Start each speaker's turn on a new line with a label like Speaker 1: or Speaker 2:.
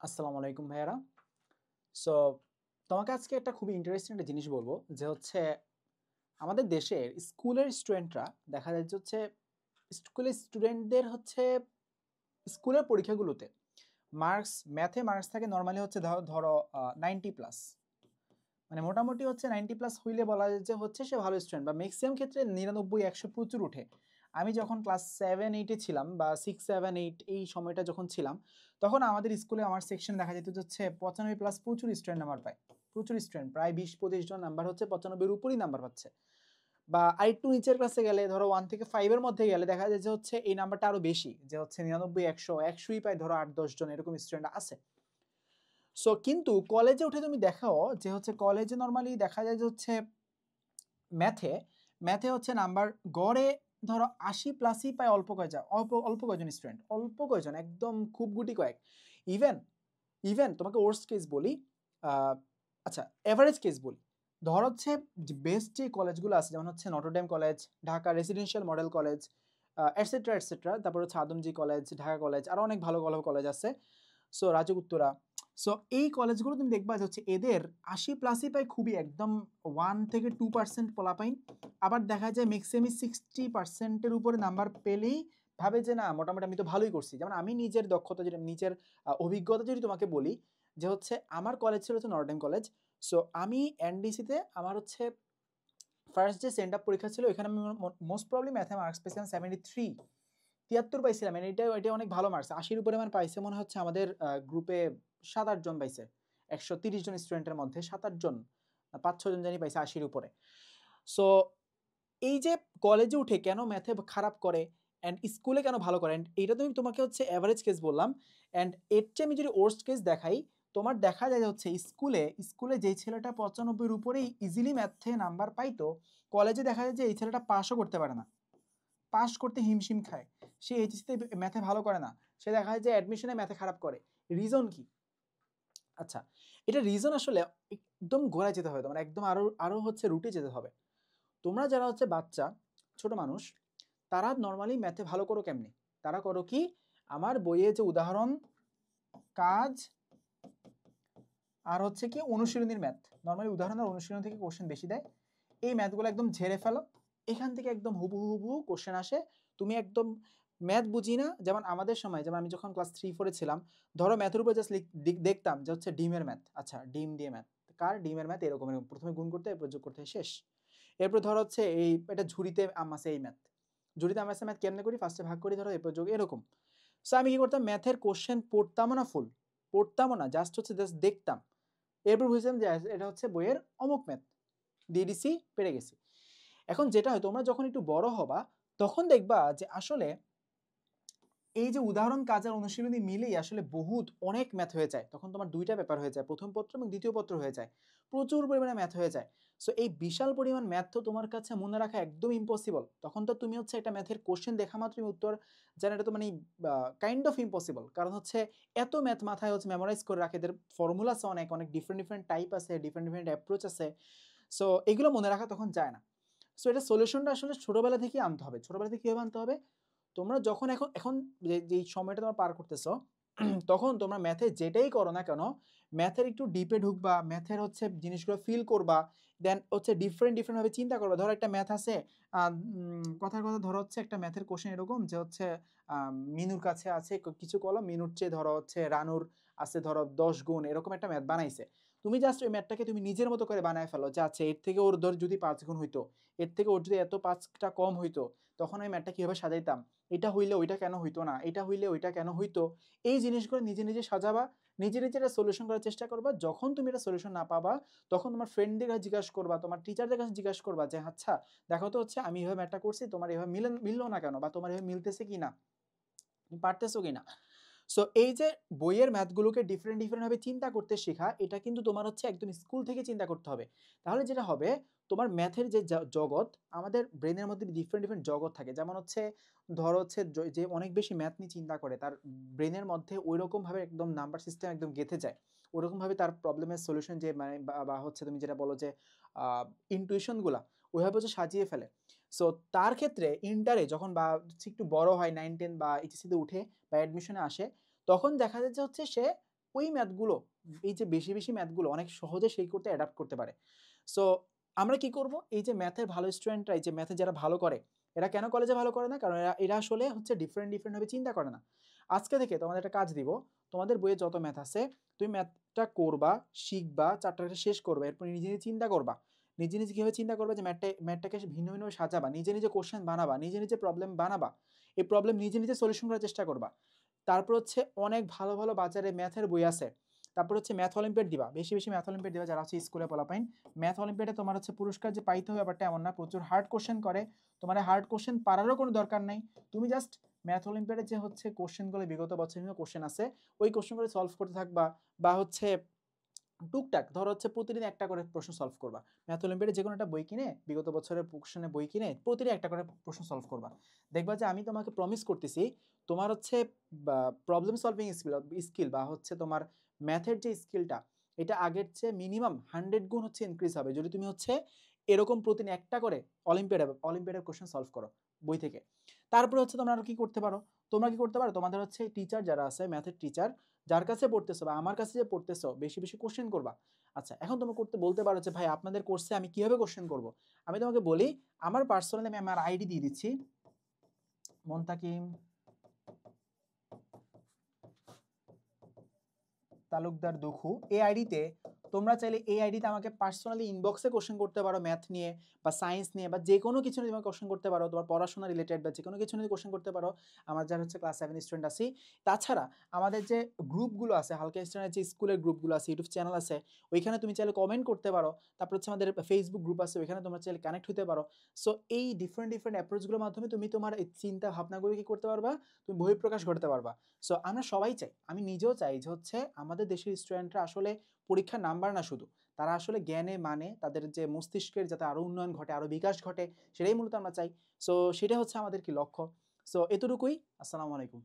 Speaker 1: আসসালামু আলাইকুম ভাইয়ারা। সো তোমাকে আজকে একটা খুবই ইন্টারেস্টিং একটা জিনিস বলবো যে হচ্ছে আমাদের দেশের স্কুলের স্টুডেন্টরা দেখা যায় যে হচ্ছে স্কুলের স্টুডেন্টদের হচ্ছে স্কুলের পরীক্ষাগুলোতে ম্যাথে মার্কস থাকে নর্মালি হচ্ছে ধরো 90 প্লাস, মানে মোটামুটি হচ্ছে 90 প্লাস হইলে বলা যায় যে হচ্ছে সে ভালো স্টুডেন্ট, বা ম্যাক্সিমাম ক্ষেত্রে 99 100 প্রচুর উঠে। আমি যখন ক্লাস 7 8-এ ছিলাম বা 6 7 8 এই সময়টা যখন ছিলাম, তখন আমাদের স্কুলে আমার সেকশনে দেখা যেত যে হচ্ছে 95 প্লাস প্রচুর স্টুডেন্ট নাম্বার পায়। প্রচুর স্টুডেন্ট, প্রায় 20 25 জন নাম্বার হচ্ছে 95-এর উপরই নাম্বার পাচ্ছে। বা আরেকটু নিচের ক্লাসে গেলে ধরো 1 থেকে 5-এর মধ্যে গেলে দেখা যায় যে হচ্ছে এই নাম্বারটা আরো বেশি, যে হচ্ছে 99 100 100ই পায় ধরো 8 10 জন এরকম স্টুডেন্ট আছে। সো কিন্তু কলেজে উঠে তুমি দেখাও যে হচ্ছে কলেজে নর্মালি দেখা যায় যে হচ্ছে ম্যাথে ম্যাথে হচ্ছে নাম্বার গড়ে ধরো 80 প্লাসই পায় অল্প কয়জন, অল্প অল্প কয়জন স্টুডেন্ট, অল্প কয়জন, একদম খুব গুটি কয়েক। ইভেন ইভেন তোমাকে ওয়ার্স্ট কেস বলি, আহ, আচ্ছা এভারেজ কেস বলি, ধর হচ্ছে বেস্ট যে কলেজগুলো আছে যেমন হচ্ছে Notre Dame college, Dhaka residential model college, etcetera etcetera, তারপর হচ্ছে আদমজি কলেজ, ঢাকা কলেজ, আরও অনেক ভালো ভালো কলেজ আছে। সো রাজুক উত্তরা, সো এই কলেজগুলো তুমি দেখবা যে হচ্ছে এদের 80 প্লাসই পায় খুবই একদম 1 থেকে 2% পোলাপাইন। আবার দেখা যায় ম্যাক্সিমাম 60%-এর উপরে নাম্বার পেলেই ভাবে যে না মোটামুটি আমি তো ভালোই করছি। যেমন আমি নিজের দক্ষতা যেটা নিজের অভিজ্ঞতা যদি তোমাকে বলি, যে হচ্ছে আমার কলেজ ছিল হচ্ছে নর্ডেন কলেজ। সো আমি এনডিসিতে আমার হচ্ছে ফার্স্ট যে সেন্ড আপ পরীক্ষা ছিল এখানে আমি মোস্ট প্রবলি ম্যাথে মার্কস পেয়েছিলাম 73, 73 পাইছিলাম। মানে এটা অনেক ভালো মার্কস, 80-এর উপরে মানে পাইছে মনে হচ্ছে আমাদের গ্রুপে 7 8 জন পাইছে। 130 জন স্টুডেন্টের মধ্যে 7 8 জন, 5 6 জন জানি পাইছে 80-এর উপরে। সো এই যে কলেজে উঠে কেন ম্যাথে খারাপ করে অ্যান্ড স্কুলে কেন ভালো করে, অ্যান্ড এইটা তো আমি তোমাকে হচ্ছে অ্যাভারেজ কেস বললাম। অ্যান্ড এর চেয়ে আমি যদি ওয়ার্স্ট কেস দেখাই, তোমার দেখা যায় যে হচ্ছে স্কুলে স্কুলে যেই ছেলেটা 95-এর উপরেই ইজিলি ম্যাথে নাম্বার পাইতো, কলেজে দেখা যায় যে এই ছেলেটা পাসও করতে পারে না, পাস করতে হিমশিম খায়। সে এইচএসসিতে ম্যাথে ভালো করে না, সে দেখা যায় যে অ্যাডমিশনে ম্যাথে খারাপ করে। রিজন কি? আচ্ছা, এটা রিজন আসলে একদম গোড়ায় যেতে হবে, তোমার একদম আরো আরো হচ্ছে রুটে যেতে হবে। তোমরা যারা হচ্ছে বাচ্চা, ছোট মানুষ, তারা নর্মালি ম্যাথে ভালো করো কেমনি? তারা করো কি, আমার বইয়ে যে উদাহরণ, কাজ, আর হচ্ছে কি অনুশীলনীর ম্যাথ, নর্মালি উদাহরণ আর অনুশীলন থেকে কোশ্চেন বেশি দেয়, এই ম্যাথগুলো একদম ঝেড়ে ফেলো। এখান থেকে একদম হুবহু কোশ্চেন আসে। তুমি একদম ম্যাথ বুঝি না, যেমন আমাদের সময়, যেমন আমি যখন ক্লাস 3 4-এ ছিলাম, ধরো ম্যাথের উপর জাস্ট দেখতাম যে হচ্ছে ডিমের ম্যাথ, আচ্ছা ডিম দিয়ে ম্যাথ, কার ডিমের ম্যাথ, এরকম এরকম প্রথমে গুণ করতে এরপর যোগ করতে শেষ। এরপর ধরো হচ্ছে এই এটা ঝুড়িতে আম আছে, এই ম্যাথ, ঝুড়িতে আম আছে ম্যাথ কেমনে করি, ফার্স্টে ভাগ করি ধরো এরপর যোগ, এরকম। সো আমি কি করতাম, ম্যাথের কোশ্চেন পড়তামও না, ফুল পড়তামও না, জাস্ট হচ্ছে জাস্ট দেখতাম। এরপর বুঝলাম যে এটা হচ্ছে বইয়ের অমুক ম্যাথ, দিয়ে দিছি, পেরে গেছি। এখন যেটা হয়, তোমরা যখন একটু বড় হবা তখন দেখবা যে আসলে এই যে উদাহরণ, কাজ আর অনুশীলনী মিলেই আসলে বহুত অনেক ম্যাথ হয়ে যায়। তখন তোমার দুইটা ব্যাপার হয়ে যায়, প্রথম পত্র এবং দ্বিতীয় পত্র হয়ে যায়, প্রচুর পরিমাণে ম্যাথ হয়ে যায়। সো এই বিশাল পরিমাণ ম্যাথ তো তোমার কাছে মনে রাখা একদম ইম্পসিবল। তখন তো তুমি হচ্ছে একটা ম্যাথের কোশ্চেন দেখা মাত্রই উত্তর জানা, এটা তো মানে কাইন্ড অফ ইম্পসিবল। কারণ হচ্ছে এত ম্যাথ মাথায় হচ্ছে মেমোরাইজ করে রাখে, এদের ফর্মুলা আছে অনেক অনেক, ডিফারেন্ট ডিফারেন্ট টাইপ আছে, ডিফারেন্ট ডিফারেন্ট অ্যাপ্রোচ আছে। সো এগুলো মনে রাখা তখন যায় না। সো এটা সলিউশনটা আসলে ছোটবেলা থেকেই আনতে হবে। ছোটবেলা থেকে কীভাবে আনতে হবে? তোমরা যখন এখন এখন যেই সময়টা তোমরা পার করতেছো, তখন তোমরা ম্যাথে যেটাই করো না কেন, ম্যাথের একটু ডিপে ঢুকবা, ম্যাথের হচ্ছে জিনিসগুলো ফিল করবা, দেন হচ্ছে ডিফারেন্ট ডিফারেন্ট ভাবে চিন্তা করবা। ধরো একটা ম্যাথ আছে, কথার কথা ধরো হচ্ছে একটা ম্যাথের কোশ্চেন এরকম যে হচ্ছে মিনুর কাছে আছে কিছু কলম, মিনুর চেয়ে ধরো হচ্ছে রানুর আছে ধরো 10 গুণ, এরকম একটা ম্যাথ বানাইছে। তুমি জাস্ট ওই ম্যাথটাকে তুমি নিজের মতো করে বানায় ফেলো, যে আচ্ছা এর থেকে ওর ধর যদি 5 গুণ হইতো, এর থেকে ওর যদি এত 5টা কম হইতো, তখন আমি ম্যাথটা কিভাবে সাজাইতাম, এটা হইলে ওইটা কেন হইতো না, এটা হইলে ওইটা কেন হইতো। এই জিনিসগুলো নিজে নিজে সাজাবা, নিজে নিজে এটা সলিউশন করার চেষ্টা করবা। যখন তুমি এটা সলিউশন না পাবা, তখন তোমার ফ্রেন্ডদের কাছে জিজ্ঞাসা করবা, তোমার টিচারদের কাছে জিজ্ঞাসা করবা যে আচ্ছা দেখো তো হচ্ছে আমি এভাবে ম্যাথটা করছি, তোমার এভাবে মিললো না কেন, বা তোমার এভাবে মিলতেছে কি না, তুমি পারতেছো কি না। সো এই যে বইয়ের ম্যাথগুলোকে ডিফারেন্ট ডিফারেন্ট ভাবে চিন্তা করতে শেখা, এটা কিন্তু তোমার হচ্ছে একদম স্কুল থেকে চিন্তা করতে হবে। তাহলে যেটা হবে, তোমার ম্যাথের যে জগৎ, আমাদের ব্রেনের মধ্যে ডিফারেন্ট ডিফারেন্ট জগৎ থাকে, যেমন হচ্ছে ধরো হচ্ছে যে অনেক বেশি ম্যাথ নিয়ে চিন্তা করে, তার ব্রেনের মধ্যে ওই রকম ভাবে একদম নাম্বার সিস্টেম একদম গেঁথে যায়, ওরকম ভাবে তার প্রবলেমের সলিউশন যে মানে বা হচ্ছে তুমি যেটা বলো যে ইনটুইশনগুলা ওইভাবে হচ্ছে সাজিয়ে ফেলে। সো তার ক্ষেত্রে ইন্টারে যখন বা একটু বড় হয়, 9 10 বা এইচএসসিতে উঠে বা অ্যাডমিশনে আসে, তখন দেখা যায় যে হচ্ছে সে ওই ম্যাথগুলো, এই যে বেশি বেশি ম্যাথগুলো অনেক সহজে সেই করতে অ্যাডাপ্ট করতে পারে। সো আমরা কি করব, এই যে ম্যাথের ভালো স্টুডেন্টরা, এই যে ম্যাথে যারা ভালো করে, এরা কেন কলেজে ভালো করে না? কারণ এরা আসলে হচ্ছে ডিফারেন্টভাবে চিন্তা করে না। আজকে থেকে তোমাদের একটা কাজ দিব, তোমাদের বইয়ে যত ম্যাথ আছে তুমি ম্যাথটা করবা, শিখবা, চ্যাপ্টারটা শেষ করবা, এরপর নিজে নিজে চিন্তা করবা, নিজে নিজে কীভাবে চিন্তা করবা যে ম্যাথটাকে ভিন্ন ভিন্নভাবে সাজাবা, নিজে নিজে কোশ্চেন বানাবা, নিজে নিজে প্রবলেম বানাবা, এই প্রবলেম নিজে নিজে সলিউশন করার চেষ্টা করবা। তারপর হচ্ছে অনেক ভালো ভালো বাজারে ম্যাথের বই আছে। তারপর হচ্ছে ম্যাথ অলিম্পিয়াড দিবা, বেশি বেশি ম্যাথ অলিম্পিয়াড দিবা যারা হচ্ছে স্কুলে পড়াপাইন। ম্যাথ অলিম্পিয়াডে তোমার হচ্ছে পুরস্কার যে পাইতে হবে ব্যাপারটা এমন না, প্রচুর হার্ড কোশ্চেন করে, তোমার হার্ড কোশ্চেন পারারও কোনো দরকার নাই। তুমি জাস্ট ম্যাথ অলিম্পিয়াডে যে হচ্ছে কোশ্চেনগুলো বিগত বছরের কোশ্চেন আছে ওই কোশ্চেনগুলো সলভ করতে থাকবা, বা হচ্ছে টুকটাক ধরো হচ্ছে প্রতিদিন একটা করে প্রশ্ন সলভ করবা। ম্যাথ অলিম্পিয়াডে যে কোনো একটা বই কিনে, বিগত বছরের কোশ্চেনের বই কিনে প্রতিদিন একটা করে প্রশ্ন সলভ করবা। দেখবা যে আমি তোমাকে প্রমিস করতেছি, তোমার হচ্ছে প্রবলেম সলভিং স্কিল বা হচ্ছে তোমার ম্যাথের যে স্কিলটা, এটা আগের চেয়ে মিনিমাম 100 গুণ হচ্ছে ইনক্রিজ হবে যদি তুমি হচ্ছে এরকম প্রতিদিন একটা করে অলিম্পিয়াডের কোশ্চেন সলভ করো বই থেকে। তারপরে হচ্ছে তোমরা আর কি করতে পারো, তোমাদের হচ্ছে টিচার যারা আছে, ম্যাথের টিচার যার কাছে পড়তেছো বা আমার কাছে যে পড়তেছো, বেশি বেশি কোশ্চেন করবা। আচ্ছা, এখন তুমি বলতে পারো যে ভাই আপনাদের কোর্সে আমি কিভাবে কোশ্চেন করব। আমি তোমাকে বলি, আমার পার্সোনালি আমি আমার আইডি দিয়ে দিচ্ছি, মুনতাকিম তালুকদার দুখু। এই আইডিতে তোমরা চাইলে এই আইডিতে আমাকে পার্সোনালি ইনবক্সে কোশ্চেন করতে পারো, ম্যাথ নিয়ে বা সায়েন্স নিয়ে বা যে কোনো কিছু নিয়ে তোমাকে কোশ্চেন করতে পারো, তোমার পড়াশোনা রিলেটেড বা যে কোনো কিছু নিয়ে কোশ্চেন করতে পারো। আমার যারা হচ্ছে ক্লাস 7 স্টুডেন্ট আছি, তাছাড়া আমাদের যে গ্রুপগুলো আছে, হালকা স্টুডেন্টের যে স্কুলের গ্রুপগুলো আছে, ইউটিউব চ্যানেল আছে, ওইখানে তুমি চাইলে কমেন্ট করতে পারো। তারপর হচ্ছে আমাদের ফেসবুক গ্রুপ আছে, ওইখানে তোমরা চাইলে কানেক্ট হতে পারো। সো এই ডিফারেন্ট অ্যাপ্রোচগুলোর মাধ্যমে তুমি তোমার এই চিন্তা ভাবনাগুলো কি করতে পারবা, তুমি বহিঃপ্রকাশ ঘটাতে পারবা। সো আমরা সবাই চাই, আমি নিজেও চাই যে হচ্ছে আমাদের দেশের স্টুডেন্টরা আসলে পরীক্ষার নাম্বার না শুধু, তারা আসলে জ্ঞানে মানে তাদের যে মস্তিষ্কের যাতে আরও উন্নয়ন ঘটে, আরও বিকাশ ঘটে, সেটাই মূলত আমরা চাই। সো সেটা হচ্ছে আমাদের কি লক্ষ্য। সো এতটুকুই। আসসালামু আলাইকুম।